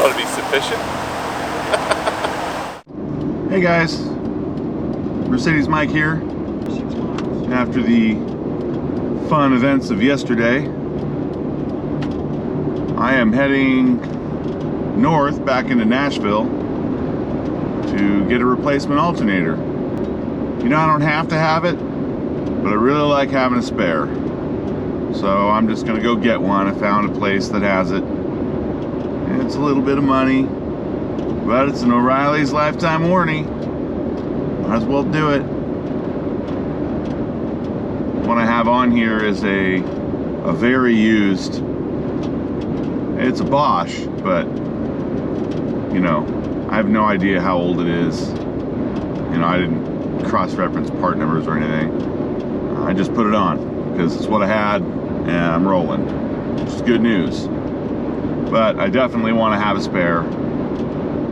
ought to be sufficient. Hey guys, Mercedes Mike here. After the fun events of yesterday, I am heading north back into Nashville to get a replacement alternator. You know, I don't have to have it, but I really like having a spare. So I'm just gonna go get one. I found a place that has it. And it's a little bit of money, but it's an O'Reilly's lifetime warranty. Might as well do it. What I have on here is a very used, it's a Bosch, but you know, I have no idea how old it is. You know, I didn't cross-reference part numbers or anything. I just put it on because it's what I had and I'm rolling, which is good news. But I definitely want to have a spare,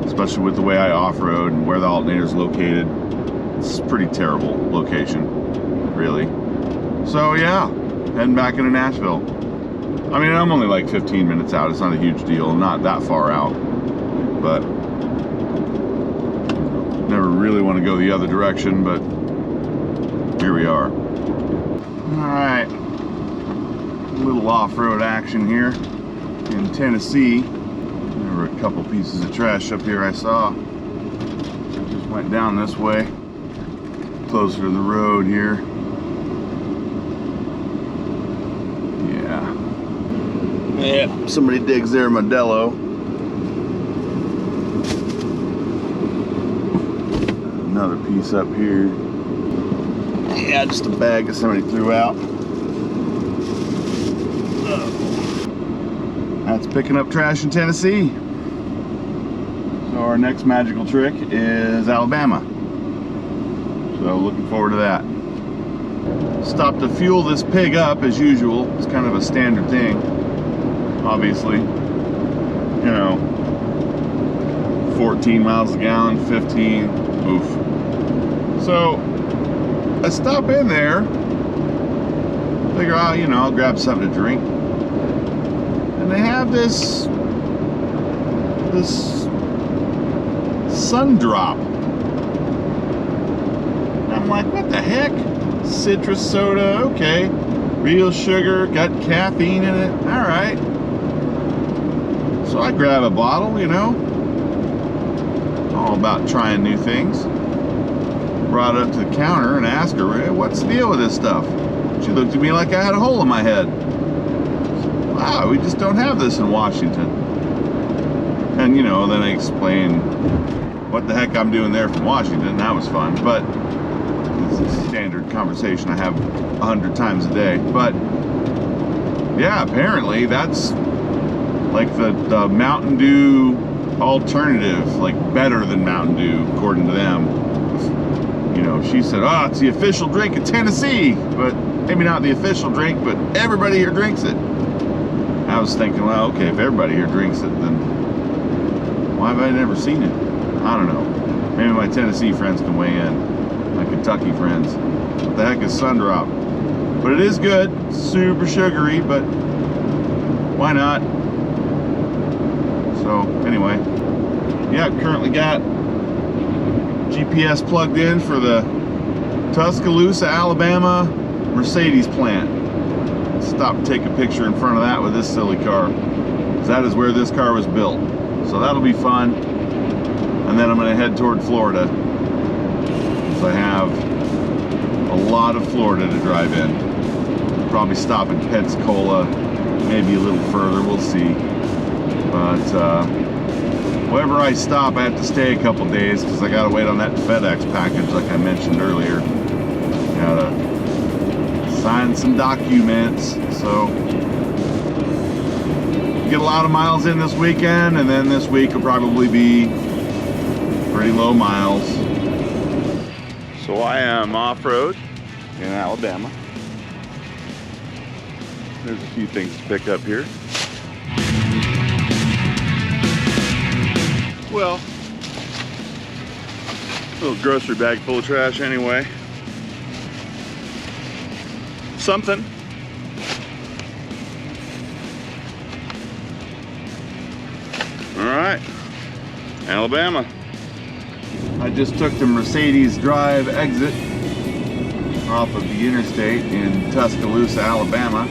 especially with the way I off-road and where the alternator is located. It's a pretty terrible location, really. So yeah, heading back into Nashville. I mean, I'm only like 15 minutes out. It's not a huge deal. I'm not that far out, but never really want to go the other direction, but here we are. All right, a little off-road action here in Tennessee. There were a couple pieces of trash up here I saw. Just went down this way, closer to the road here. Yeah, somebody digs their Modelo. Another piece up here. Yeah, just a bag that somebody threw out. That's picking up trash in Tennessee. So our next magical trick is Alabama. So looking forward to that. Stopped to fuel this pig up as usual. It's kind of a standard thing. Obviously, you know, 14 miles a gallon, 15, oof. So I stop in there, figure out, you know, I'll grab something to drink. And they have this sun drop. And I'm like, what the heck? Citrus soda, okay. Real sugar, got caffeine in it, all right. So I grab a bottle, you know, all about trying new things. Brought it up to the counter and asked her, hey, what's the deal with this stuff? She looked at me like I had a hole in my head. Wow, we just don't have this in Washington. And, you know, then I explained what the heck I'm doing there from Washington. That was fun, but it's a standard conversation I have 100 times a day. But, yeah, apparently that's like the Mountain Dew alternative, like better than Mountain Dew, according to them. You know, she said, oh, it's the official drink of Tennessee, but maybe not the official drink, but everybody here drinks it. I was thinking, well, okay, if everybody here drinks it, then why have I never seen it? I don't know. Maybe my Tennessee friends can weigh in, my Kentucky friends. What the heck is Sundrop? But it is good, super sugary, but why not? So anyway, yeah, currently got GPS plugged in for the Tuscaloosa, Alabama Mercedes plant. Stop and take a picture in front of that with this silly car. That is where this car was built. So that'll be fun. And then I'm gonna head toward Florida. So I have a lot of Florida to drive in. Probably stop in Pensacola, maybe a little further, we'll see. But wherever I stop, I have to stay a couple days because I gotta wait on that FedEx package like I mentioned earlier. Gotta sign some documents. So get a lot of miles in this weekend, and then this week will probably be pretty low miles. So I am off-road in Alabama. There's a few things to pick up here. Well, a little grocery bag full of trash anyway. Something. All right. right, Alabama. I just took the Mercedes Drive exit off of the interstate in Tuscaloosa, Alabama.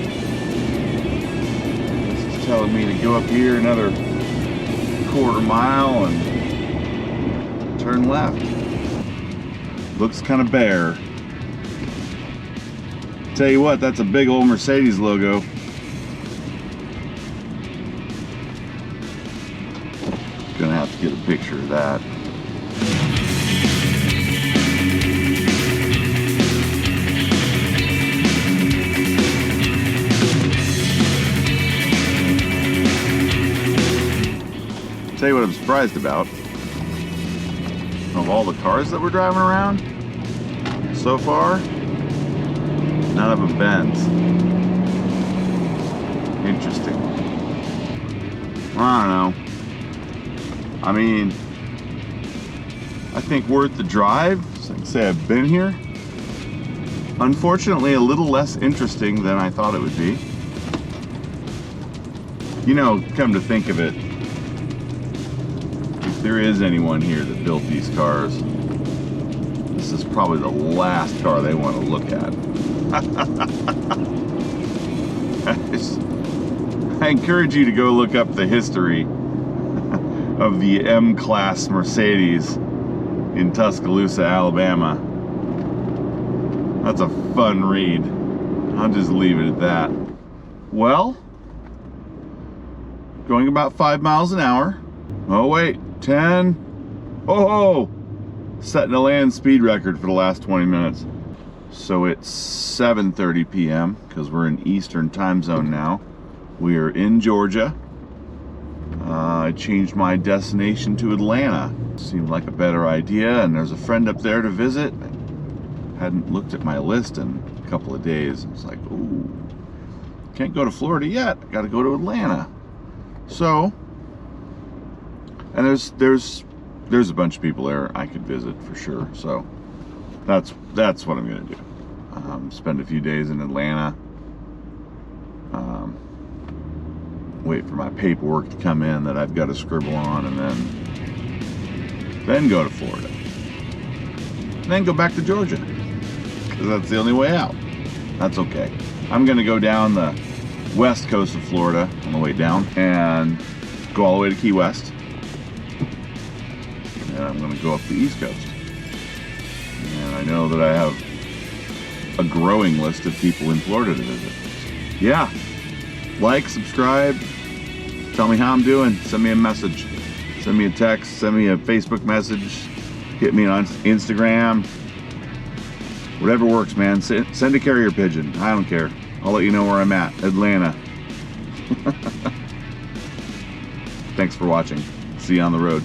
This is telling me to go up here another quarter-mile and turn left. Looks kind of bare. Tell you what, that's a big old Mercedes logo. Gonna have to get a picture of that. Tell you what I'm surprised about. Of all the cars that we're driving around so far, none of them bends. Interesting. I don't know. I mean, I think worth the drive. So I can say I've been here. Unfortunately, a little less interesting than I thought it would be. You know, come to think of it, if there is anyone here that built these cars, this is probably the last car they want to look at. I encourage you to go look up the history of the M-Class Mercedes in Tuscaloosa, Alabama. That's a fun read. I'll just leave it at that. Well, going about 5 miles an hour. Oh wait, 10. Oh, setting a land speed record for the last 20 minutes. So it's 7:30 p.m. because we're in Eastern time zone now. We are in Georgia. I changed my destination to Atlanta. Seemed like a better idea, and there's a friend up there to visit. Hadn't looked at my list in a couple of days. I was like, ooh, can't go to Florida yet. I gotta go to Atlanta. So, and there's a bunch of people there I could visit for sure. So that's what I'm gonna do. Spend a few days in Atlanta. Wait for my paperwork to come in that I've got to scribble on, and then go to Florida. And then go back to Georgia, because that's the only way out. That's okay. I'm gonna go down the west coast of Florida on the way down and go all the way to Key West. And I'm gonna go up the east coast. And I know that I have a growing list of people in Florida to visit. Yeah, like, subscribe, tell me how I'm doing, send me a message, send me a text, send me a Facebook message, hit me on Instagram, whatever works, man. Send a carrier pigeon, I don't care. I'll let you know where I'm at, Atlanta. Thanks for watching. See you on the road.